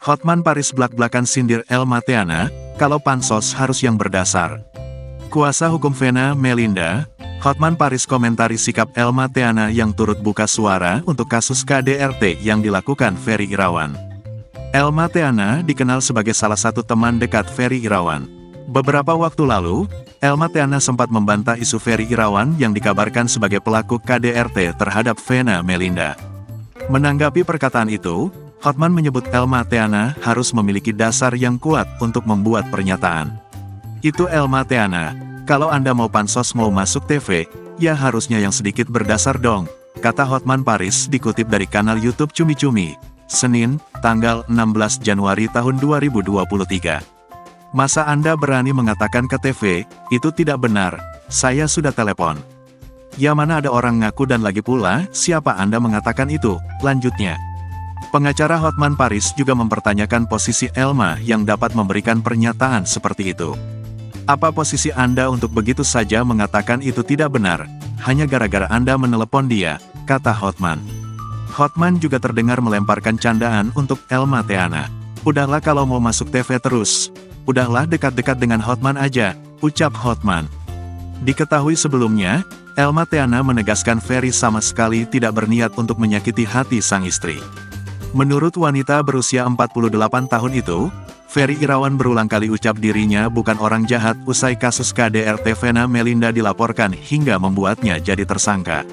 Hotman Paris blak-blakan sindir Elma Theana, kalau pansos harus yang berdasar. Kuasa hukum Vena Melinda, Hotman Paris komentari sikap Elma Theana yang turut buka suara untuk kasus KDRT yang dilakukan Ferry Irawan. Elma Theana dikenal sebagai salah satu teman dekat Ferry Irawan. Beberapa waktu lalu, Elma Theana sempat membantah isu Ferry Irawan yang dikabarkan sebagai pelaku KDRT terhadap Vena Melinda. Menanggapi perkataan itu, Hotman menyebut Elma Theana harus memiliki dasar yang kuat untuk membuat pernyataan. Itu Elma Theana, kalau Anda mau pansos mau masuk TV, ya harusnya yang sedikit berdasar dong, kata Hotman Paris dikutip dari kanal YouTube Cumi Cumi, Senin, tanggal 16 Januari tahun 2023. Masa Anda berani mengatakan ke TV, itu tidak benar, saya sudah telepon. Ya mana ada orang ngaku dan lagi pula, siapa Anda mengatakan itu, lanjutnya. Pengacara Hotman Paris juga mempertanyakan posisi Elma yang dapat memberikan pernyataan seperti itu. Apa posisi Anda untuk begitu saja mengatakan itu tidak benar, hanya gara-gara Anda menelepon dia, kata Hotman. Hotman juga terdengar melemparkan candaan untuk Elma Theana. Udahlah kalau mau masuk TV terus. Udahlah dekat-dekat dengan Hotman aja, ucap Hotman. Diketahui sebelumnya, Elma Theana menegaskan Ferry sama sekali tidak berniat untuk menyakiti hati sang istri. Menurut wanita berusia 48 tahun itu, Ferry Irawan berulang kali ucap dirinya bukan orang jahat usai kasus KDRT Vena Melinda dilaporkan hingga membuatnya jadi tersangka.